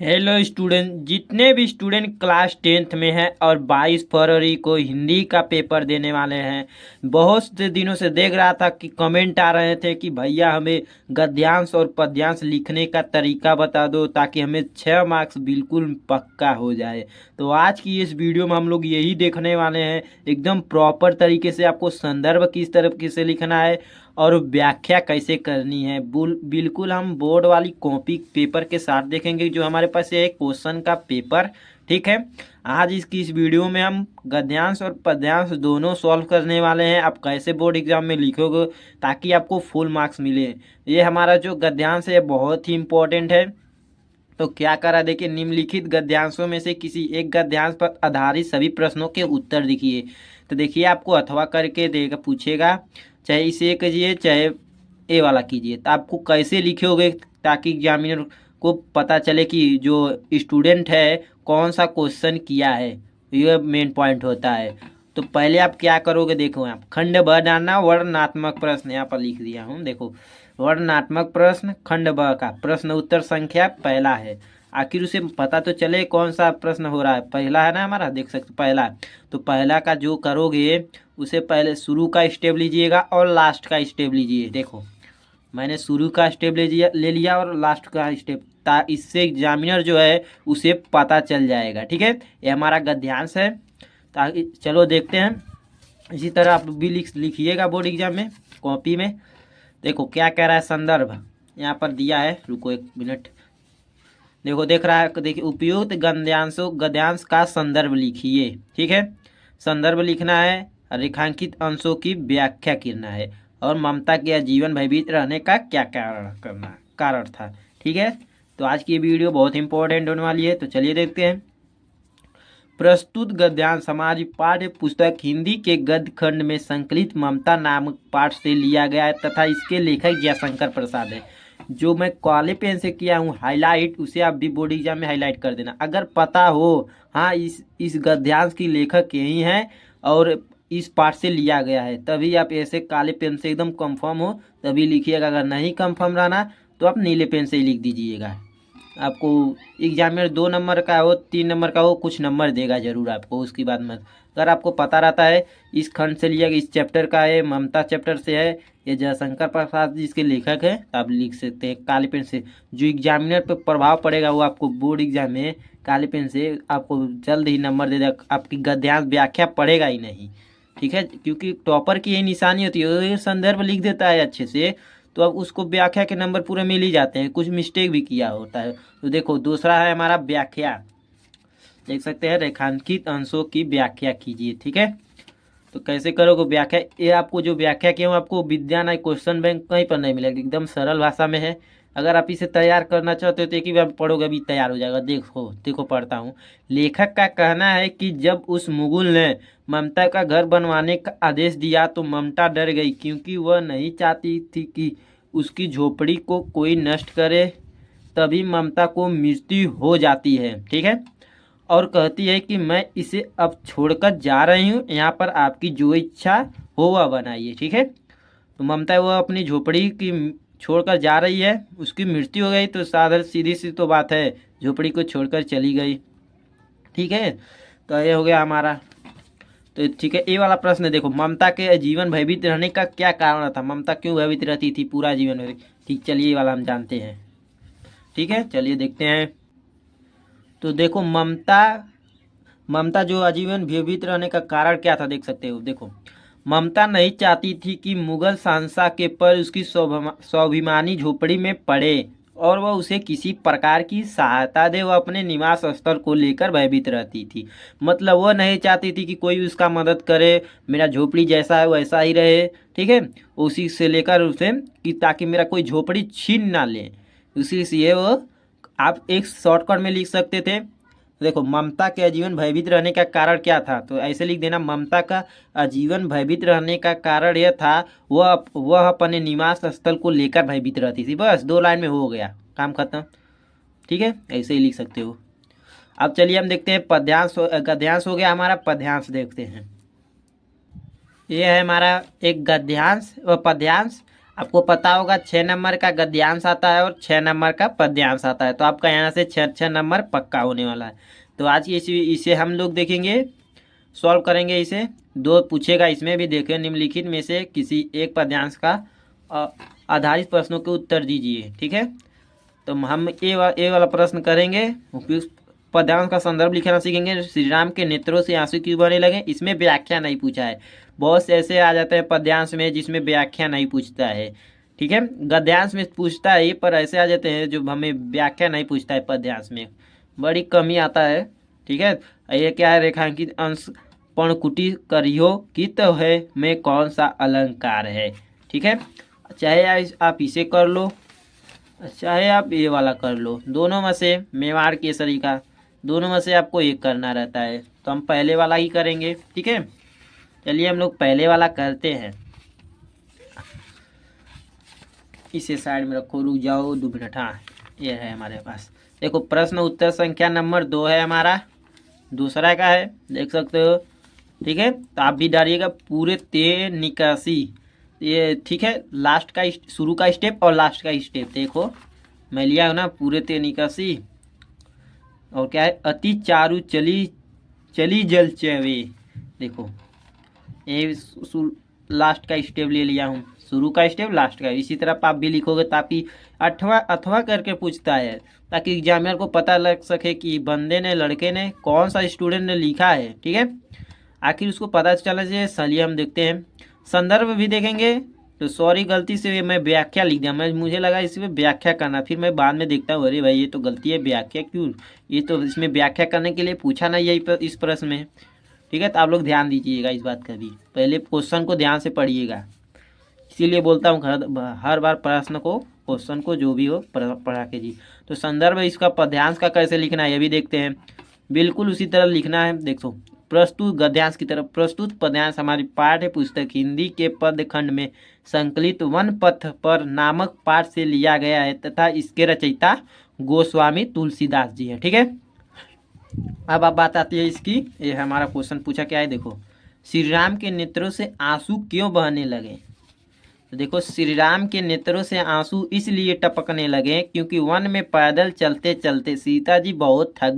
Hello student, जितने भी student class 10th में हैं और 22 फरवरी को हिंदी का पेपर देने वाले हैं। बहुत से दिनों से देख रहा था कि कमेंट आ रहे थे कि भैया हमें गद्यांश और पद्यांश लिखने का तरीका बता दो ताकि हमें 6 मार्क्स बिल्कुल पक्का हो जाए। तो आज की इस वीडियो में हम लोग यही देखने वाले हैं, एकदम प्रॉपर तरीके से आपको संदर्भ किस तरीके से लिखना है और व्याख्या कैसे करनी है। बिल्कुल हम बोर्ड वाली कॉपी पेपर के साथ देखेंगे जो हमारे पास है क्वेश्चन का पेपर। ठीक है, आज इसकी इस वीडियो में हम गद्यांश और पद्यांश दोनों सॉल्व करने वाले हैं। आप कैसे बोर्ड एग्जाम में लिखोगे ताकि आपको फुल मार्क्स मिले। ये हमारा जो गद्यांश है बहुत ही इम्पोर्टेंट है। तो क्या करा, देखिए निम्नलिखित गद्यांशों में से किसी एक गद्यांश पर आधारित सभी प्रश्नों के उत्तर लिखिए। तो देखिए आपको अथवा करके देगा, पूछेगा, चाहे इसे कीजिए चाहे ए वाला कीजिए। तो आपको कैसे लिखोगे ताकि एग्जामिनर को पता चले कि जो स्टूडेंट है कौन सा क्वेश्चन किया है, ये मेन पॉइंट होता है। तो पहले आप क्या करोगे, देखो आप खंड ब डालना, वर्णनात्मक प्रश्न यहाँ पर लिख दिया हूँ। देखो वर्णनात्मक प्रश्न खंड ब का प्रश्न उत्तर संख्या पहला है। आखिर उसे पता तो चले कौन सा प्रश्न हो रहा है, पहला है ना हमारा, देख सकते पहला। तो पहला का जो करोगे उसे पहले शुरू का स्टेप लीजिएगा और लास्ट का स्टेप लीजिए। देखो मैंने शुरू का स्टेप ले लिया और लास्ट का स्टेप, इससे एग्जामिनर जो है उसे पता चल जाएगा। ठीक है, ये हमारा गद्यांश है। ताकि चलो देखते हैं, इसी तरह आप भी लिखिएगा बोर्ड एग्जाम में कॉपी में। देखो क्या कह रहा है, संदर्भ यहाँ पर दिया है, रुको एक मिनट। देखो देख रहा है, देखिए उपयुक्त गद्यांश का संदर्भ लिखिए। ठीक है, संदर्भ लिखना है, रेखांकित अंशों की व्याख्या करना है और ममता के आजीवन भयभीत रहने का क्या कारण था। ठीक है, तो आज की वीडियो बहुत इंपॉर्टेंट होने वाली है। तो चलिए देखते हैं। प्रस्तुत गद्यांश हमारी पाठ्य पुस्तक हिंदी के गद्य खंड में संकलित ममता नामक पाठ से लिया गया है तथा इसके लेखक जयशंकर प्रसाद है। जो मैं काले पेन से किया हूँ हाईलाइट, उसे आप भी बोर्ड एग्जाम में हाईलाइट कर देना अगर पता हो। हाँ, इस गद्यांश की लेखक यही हैं और इस पाठ से लिया गया है, तभी आप ऐसे काले पेन से एकदम कंफर्म हो तभी लिखिएगा। अगर नहीं कंफर्म रहना तो आप नीले पेन से ही लिख दीजिएगा। आपको एग्जामिनर 2 नंबर का हो 3 नंबर का हो कुछ नंबर देगा जरूर आपको, उसकी बात मत। अगर आपको पता रहता है इस खंड से लिया इस चैप्टर का है, ममता चैप्टर से है, ये जयशंकर प्रसाद जी इसके लेखक है, तो आप लिख सकते हैं काले पेन से। जो एग्जामिनर पर प्रभाव पड़ेगा वो आपको बोर्ड एग्जाम में काले पेन से आपको जल्द ही नंबर दे देगा, आपकी गद्यांश व्याख्या पड़ेगा ही नहीं। ठीक है, क्योंकि टॉपर की यही निशानी होती है, ये संदर्भ लिख देता है अच्छे से तो अब उसको व्याख्या के नंबर पूरे मिल ही जाते हैं, कुछ मिस्टेक भी किया होता है। तो देखो दूसरा है हमारा व्याख्या, देख सकते हैं रेखांकित अंशों की व्याख्या कीजिए। ठीक है, तो कैसे करोगे व्याख्या, ये आपको जो व्याख्या किया हूँ आपको विद्यानाय क्वेश्चन बैंक कहीं पर नहीं मिलेगा, एकदम सरल भाषा में है। अगर आप इसे तैयार करना चाहते हो तो एक ही बार पढ़ोगे अभी तैयार हो जाएगा। देखो देखो पढ़ता हूँ। लेखक का कहना है कि जब उस मुगल ने ममता का घर बनवाने का आदेश दिया तो ममता डर गई क्योंकि वह नहीं चाहती थी कि उसकी झोपड़ी को कोई नष्ट करे, तभी ममता को मृत्यु हो जाती है। ठीक है, और कहती है कि मैं इसे अब छोड़कर जा रही हूँ, यहाँ पर आपकी जो इच्छा हो वह बनाइए। ठीक है, तो ममता वो अपनी झोपड़ी की छोड़कर जा रही है, उसकी मृत्यु हो गई तो साधारण सीधी सी तो बात है, झोपड़ी को छोड़कर चली गई। ठीक है, तो ये हो गया हमारा। तो ठीक है, ये वाला प्रश्न देखो, ममता के जीवन भयभीत रहने का क्या कारण था, ममता क्यों भयभीत रहती थी पूरा जीवन भर। ठीक, चलिए ये वाला हम जानते हैं। ठीक है, चलिए देखते हैं। तो देखो ममता ममता जो आजीवन भयभीत रहने का कारण क्या था, देख सकते हो। देखो ममता नहीं चाहती थी कि मुगल शहंशाह के पर उसकी स्वाभिमानी झोपड़ी में पड़े और वह उसे किसी प्रकार की सहायता दे। वह अपने निवास स्थल को लेकर भयभीत रहती थी, मतलब वह नहीं चाहती थी कि कोई उसका मदद करे, मेरा झोपड़ी जैसा है वैसा ही रहे। ठीक है, उसी से लेकर उसे कि ताकि मेरा कोई झोपड़ी छीन ना ले, उसी से वो आप एक शॉर्टकट में लिख सकते थे। देखो ममता के आजीवन भयभीत रहने का कारण क्या था, तो ऐसे लिख देना, ममता का आजीवन भयभीत रहने का कारण यह था वह अपने निवास स्थल को लेकर भयभीत रहती थी। बस 2 लाइन में हो गया, काम खत्म। ठीक है, ऐसे ही लिख सकते हो। अब चलिए हम देखते हैं पद्यांश। गद्यांश हो गया हमारा, पद्यांश देखते हैं। ये है हमारा एक गद्यांश व पद्यांश। आपको पता होगा 6 नंबर का गद्यांश आता है और 6 नंबर का पद्यांश आता है, तो आपका यहाँ से 6 6 नंबर पक्का होने वाला है। तो आज इसे हम लोग देखेंगे, सॉल्व करेंगे इसे। दो पूछेगा इसमें भी, देखें निम्नलिखित में से किसी एक पद्यांश का आधारित प्रश्नों के उत्तर दीजिए। ठीक है, तो हम ए वाला प्रश्न करेंगे। उपयुक्त पद्यांश का संदर्भ लिखना सीखेंगे। श्री राम के नेत्रों से आंसू क्यों बहने लगे, इसमें व्याख्या नहीं पूछा है। बहुत से ऐसे आ जाते हैं पद्यांश में जिसमें व्याख्या नहीं पूछता है। ठीक है, गद्यांश में पूछता है, पर ऐसे आ जाते हैं जो हमें व्याख्या नहीं पूछता है पद्यांश में, बड़ी कमी आता है। ठीक है, ये क्या है, रेखांकित अंश पर्णकुटी करियो कित है में कौन सा अलंकार है। ठीक है, चाहे आप इसे कर लो, चाहे आप ये वाला कर लो, दोनों में से मेवाड़ केसरी का, दोनों में से आपको एक करना रहता है, तो हम पहले वाला ही करेंगे। ठीक है, चलिए हम लोग पहले वाला करते हैं। इसे साइड में रखो, रुक जाओ 2 मिनट। हाँ, ये है हमारे पास। देखो प्रश्न उत्तर संख्या नंबर 2 है हमारा, दूसरा का है, देख सकते हो। ठीक है, तो आप भी डालिएगा पूरे ते निकासी, ये ठीक है, लास्ट का शुरू का स्टेप और लास्ट का स्टेप देखो, मैं लिया हूँ ना, पूरे ते निकासी। और क्या है, अति चारु चली चली जल चवे, देखो ये लास्ट का स्टेप ले लिया हूँ, शुरू का स्टेप लास्ट का। इसी तरह आप भी लिखोगे ताकि अथवा करके पूछता है, ताकि एग्जामिनर को पता लग सके कि बंदे ने, लड़के ने, कौन सा स्टूडेंट ने लिखा है। ठीक है, आखिर उसको पता चलना चाहिए। चलिए हम देखते हैं, संदर्भ भी देखेंगे। तो सॉरी, गलती से मैं व्याख्या लिख दिया, मुझे लगा इसमें व्याख्या करना, फिर मैं बाद में देखता हूँ, अरे भाई ये तो गलती है, व्याख्या क्यों, ये तो इसमें व्याख्या करने के लिए पूछा ना यही इस प्रश्न में। ठीक है, तो आप लोग ध्यान दीजिएगा इस बात का भी, पहले क्वेश्चन को ध्यान से पढ़िएगा, इसीलिए बोलता हूँ हर बार प्रश्न को, क्वेश्चन को जो भी हो पढ़ा के जी। तो संदर्भ इसका पद्यांश का कैसे लिखना है ये भी देखते हैं, बिल्कुल उसी तरह लिखना है। देखो प्रस्तुत गद्यांश की तरफ, प्रस्तुत पद्यांश हमारी पाठ्य पुस्तक हिंदी के पद खंड में संकलित वन पथ पर नामक पाठ से लिया गया है तथा इसके रचयिता गोस्वामी तुलसीदास जी हैं। ठीक है, अब बात आती है इसकी, ये हमारा क्वेश्चन पूछा क्या है, देखो श्री राम के नेत्रों से आंसू क्यों बहने लगे। तो देखो श्री राम के नेत्रों से आंसू इसलिए टपकने लगे क्योंकि वन में पैदल चलते चलते सीता जी बहुत थक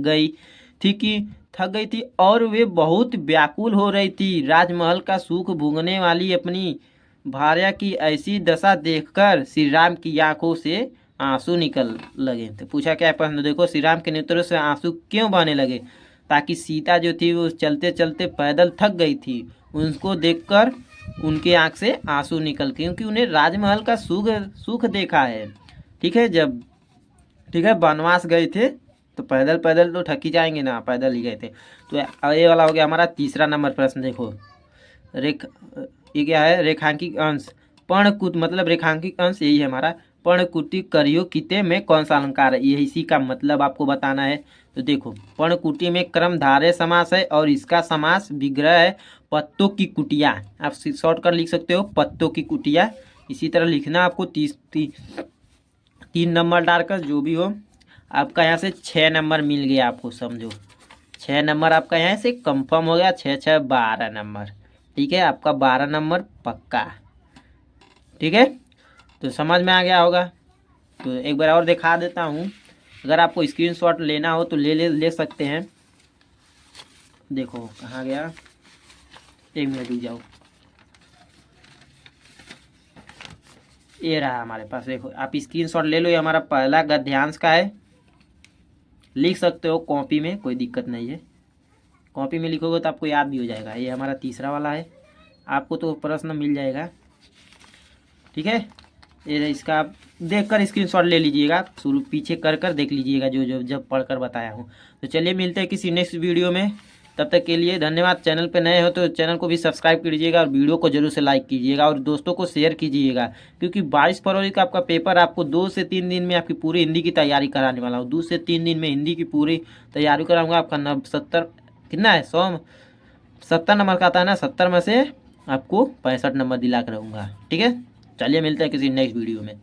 गई थी और वे बहुत व्याकुल हो रही थी। राजमहल का सुख भोगने वाली अपनी भार्या की ऐसी दशा देखकर श्री राम की आंखों से आंसू निकल लगे। तो पूछा क्या है प्रश्न, देखो श्री राम के नेत्रों से आंसू क्यों बहने लगे, ताकि सीता जो थी वो चलते चलते पैदल थक गई थी, उनको देखकर उनके आंख से आंसू निकल, क्योंकि उन्हें राजमहल का सुख देखा है। ठीक है, जब ठीक है वनवास गए थे तो पैदल पैदल तो थक ही जाएंगे ना, पैदल ही गए थे। तो ये वाला हो गया हमारा तीसरा नंबर प्रश्न। देखो ये क्या है, रेखांकित अंश पर्णकुट, मतलब रेखांकित अंश यही है हमारा, पर्णकुटी करियो किते में कौन सा अलंकार है, ये इसी का मतलब आपको बताना है। तो देखो पर्णकुटी में क्रमधारय समास है और इसका समास विग्रह है पत्तों की कुटिया, आप शॉर्ट कर लिख सकते हो पत्तों की कुटिया। इसी तरह लिखना आपको 3 नंबर डालकर, जो भी हो आपका यहाँ से 6 नंबर मिल गया आपको, समझो 6 नंबर आपका यहाँ से कंफर्म हो गया, 6 6 12 नंबर। ठीक है, आपका 12 नंबर पक्का। ठीक है, तो समझ में आ गया होगा। तो एक बार और दिखा देता हूँ, अगर आपको स्क्रीनशॉट लेना हो तो ले सकते हैं। देखो कहाँ गया, 1 मिनट रुक जाओ, ये रहा हमारे पास। देखो आप स्क्रीनशॉट ले लो, ये हमारा पहला गद्यांश का है, लिख सकते हो कॉपी में, कोई दिक्कत नहीं है, कॉपी में लिखोगे तो आपको याद भी हो जाएगा। ये हमारा तीसरा वाला है, आपको तो प्रश्न मिल जाएगा। ठीक है, ये इसका आप देख कर स्क्रीनशॉट ले लीजिएगा, शुरू पीछे कर देख लीजिएगा जो जब पढ़कर बताया हूँ। तो चलिए मिलते हैं किसी नेक्स्ट वीडियो में, तब तक के लिए धन्यवाद। चैनल पे नए हो तो चैनल को भी सब्सक्राइब कीजिएगा और वीडियो को जरूर से लाइक कीजिएगा और दोस्तों को शेयर कीजिएगा, क्योंकि 22 फरवरी का आपका पेपर, आपको 2 से 3 दिन में आपकी पूरी हिंदी की तैयारी कराने वाला हूँ। 2 से 3 दिन में हिंदी की पूरी तैयारी कराऊंगा। आपका 70 कितना है, 70 नंबर का आता है ना, 70 में से आपको 65 नंबर दिला कर रहूँगा। ठीक है, चलिए मिलते हैं किसी नेक्स्ट वीडियो में।